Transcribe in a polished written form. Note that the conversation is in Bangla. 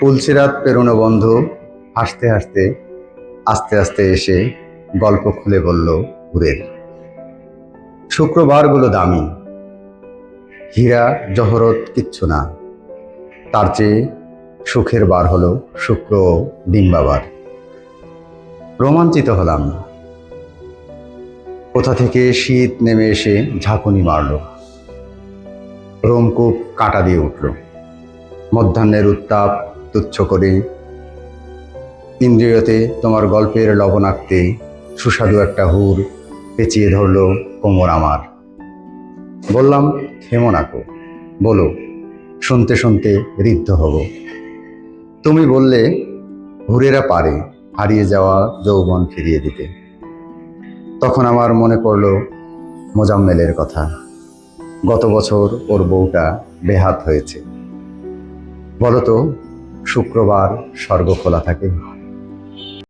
পুলসিরাত পেরোনো বন্ধু হাসতে হাসতে আস্তে আস্তে এসে গল্প খুলে বলল ভোরের। শুক্রবারগুলো দামি, হীরা জহরত কিচ্ছু না। তার চেয়ে সুখের বার হলো শুক্র ও ডিম্বাবার। রোমাঞ্চিত হলাম। কোথা থেকে শীত নেমে এসে ঝাঁকুনি মারল। রোমকূপ কাঁটা দিয়ে উঠল। মধ্যাহ্নের উত্তাপ তুচ্ছ করে ইন্দ্রিয়তে তোমার গল্পের লবণাক্তে সুস্বাদু একটা হুর পেঁচিয়ে ধরল কোমর আমার। বললাম, থেমো নাকো, বলো, শুনতে শুনতে ঋদ্ধ হব। তুমি বললে, হুরেরা পারে হারিয়ে যাওয়া যৌবন ফিরিয়ে দিতে। তখন আমার মনে পড়ল মোজাম্মেলের কথা। গত বছর ওর বউটা বেহাত হয়েছে। বলতো, শুক্রবার স্বর্গ খোলা থাকে।